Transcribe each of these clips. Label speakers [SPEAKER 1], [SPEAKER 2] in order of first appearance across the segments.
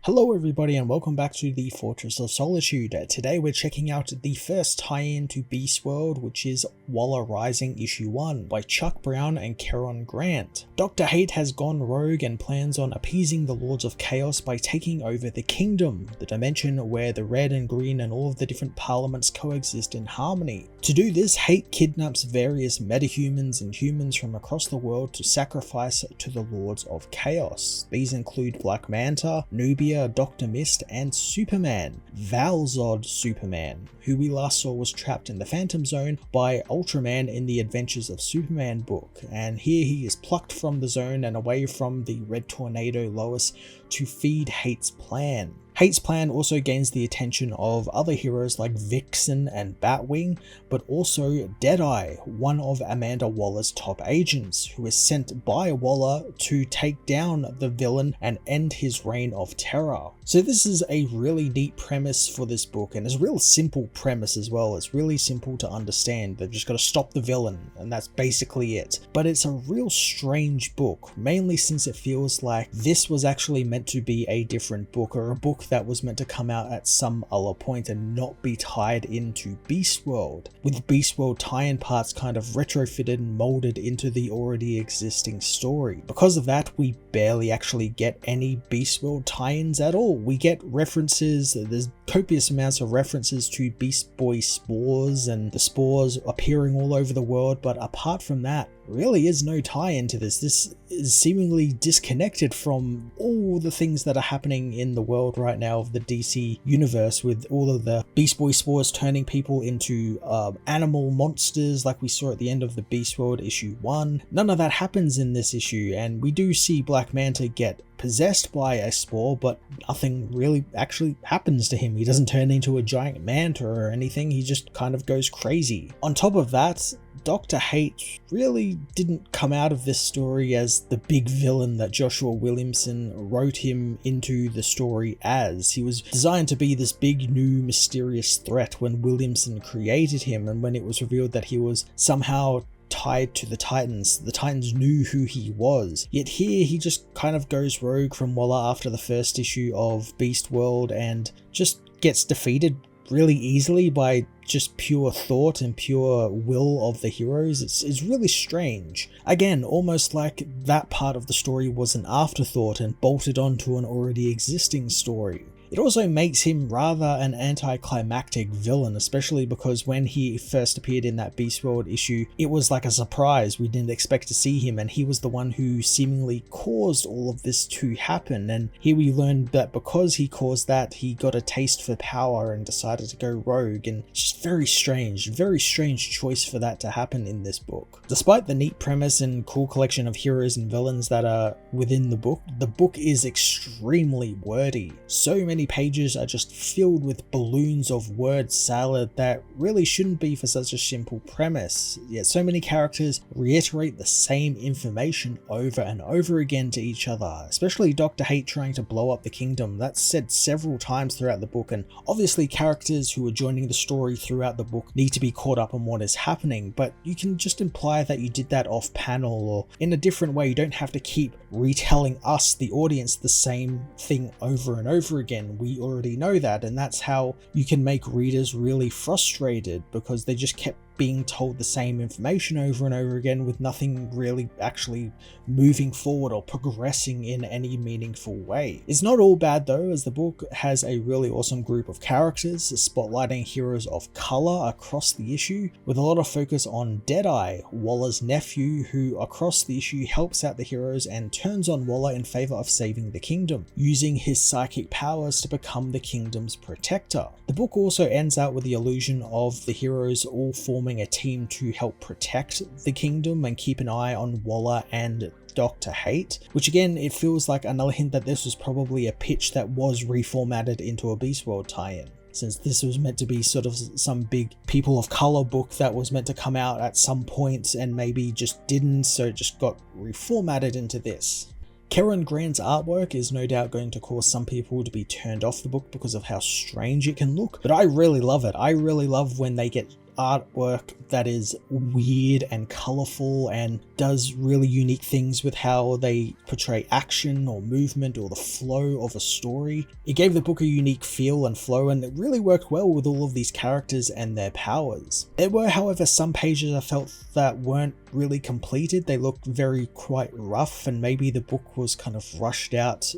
[SPEAKER 1] Hello everybody and welcome back to the Fortress of Solitude. Today we're checking out the first tie-in to Beast World, which is Waller Rising Issue 1 by Chuck Brown and Kieron Grant. Dr. Hate has gone rogue and plans on appeasing the Lords of Chaos by taking over the Kingdom, the dimension where the red and green and all of the different parliaments coexist in harmony. To do this, Hate kidnaps various metahumans and humans from across the world to sacrifice to the Lords of Chaos. These include Black Manta, Nubia, Dr. Mist, and Superman, Valzod Superman, who we last saw was trapped in the Phantom Zone by Ultraman in the Adventures of Superman book, and here he is plucked from the zone and away from the Red Tornado Lois to feed Hate's plan. Hate's plan also gains the attention of other heroes like Vixen and Batwing, but also Deadeye, one of Amanda Waller's top agents, who is sent by Waller to take down the villain and end his reign of terror. So this is a really neat premise for this book, and it's a real simple premise as well. It's really simple to understand. They've just got to stop the villain, and that's basically it. But it's a real strange book, mainly since it feels like this was actually meant to be a different book, or a book that was meant to come out at some other point and not be tied into Beast World, with Beast World tie-in parts kind of retrofitted and molded into the already existing story. Because of that, we barely actually get any Beast World tie-ins at all. We get references, there's copious amounts of references to Beast Boy spores and the spores appearing all over the world, but apart from that, really is no tie-in to this. This is seemingly disconnected from all the things that are happening in the world right now of the DC universe, with all of the Beast Boy spores turning people into animal monsters like we saw at the end of the Beast World issue 1. None of that happens in this issue, and we do see Black Manta get possessed by a spore, but nothing really actually happens to him. He doesn't turn into a giant manta or anything, he just kind of goes crazy. On top of that, Dr. Hate really didn't come out of this story as the big villain that Joshua Williamson wrote him into the story as. He was designed to be this big new mysterious threat when Williamson created him, and when it was revealed that he was somehow tied to the Titans knew who he was. Yet here he just kind of goes rogue from Waller after the first issue of Beast World and just gets defeated really easily by just pure thought and pure will of the heroes. It's really strange. Again, almost like that part of the story was an afterthought and bolted onto an already existing story. It also makes him rather an anticlimactic villain, especially because when he first appeared in that Beast World issue, it was like a surprise. We didn't expect to see him, and he was the one who seemingly caused all of this to happen. And here we learned that because he caused that, he got a taste for power and decided to go rogue, and it's just very strange choice for that to happen in this book. Despite the neat premise and cool collection of heroes and villains that are within the book is extremely wordy. So many pages are just filled with balloons of word salad that really shouldn't be for such a simple premise, yet so many characters reiterate the same information over and over again to each other, especially Dr. Hate trying to blow up the kingdom. That's said several times throughout the book, and obviously characters who are joining the story throughout the book need to be caught up on what is happening, but you can just imply that you did that off panel or in a different way. You don't have to keep retelling us, the audience, the same thing over and over again. We already know that, and that's how you can make readers really frustrated, because they just kept being told the same information over and over again with nothing really actually moving forward or progressing in any meaningful way. It's not all bad though, as the book has a really awesome group of characters, spotlighting heroes of color across the issue, with a lot of focus on Deadeye, Waller's nephew, who across the issue helps out the heroes and turns on Waller in favor of saving the kingdom, using his psychic powers to become the kingdom's protector. The book also ends out with the illusion of the heroes all forming a team to help protect the kingdom and keep an eye on Waller and Dr. Hate, which again, it feels like another hint that this was probably a pitch that was reformatted into a Beast World tie-in, since this was meant to be sort of some big people of color book that was meant to come out at some point and maybe just didn't, so it just got reformatted into this. Kieron Grant's artwork is no doubt going to cause some people to be turned off the book because of how strange it can look, but I really love it. I really love when they get artwork that is weird and colorful and does really unique things with how they portray action or movement or the flow of a story. It gave the book a unique feel and flow, and it really worked well with all of these characters and their powers. There were, however, some pages I felt that weren't really completed. They looked very quite rough, and maybe the book was kind of rushed out.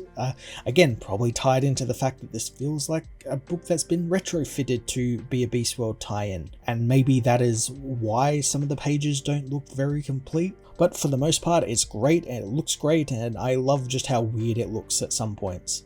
[SPEAKER 1] Again, probably tied into the fact that this feels like a book that's been retrofitted to be a Beast World tie-in, and maybe that is why some of the pages don't look very complete. But for the most part, it's great and it looks great, and I love just how weird it looks at some points.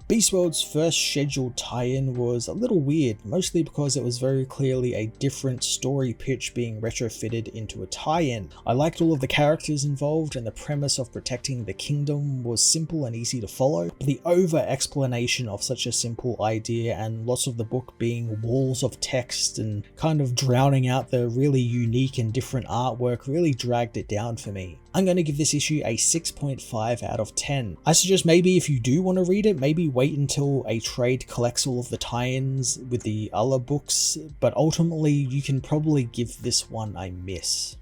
[SPEAKER 1] Beast World's first scheduled tie-in was a little weird, mostly because it was very clearly a different story pitch being retrofitted into a tie-in. I liked all of the characters involved, and the premise of protecting the kingdom was simple and easy to follow, but the over-explanation of such a simple idea and lots of the book being walls of text and kind of drowning out the really unique and different artwork really dragged it down for me. I'm going to give this issue a 6.5 out of 10. I suggest maybe if you do want to read it, maybe wait until a trade collects all of the tie-ins with the other books, but ultimately you can probably give this one a miss.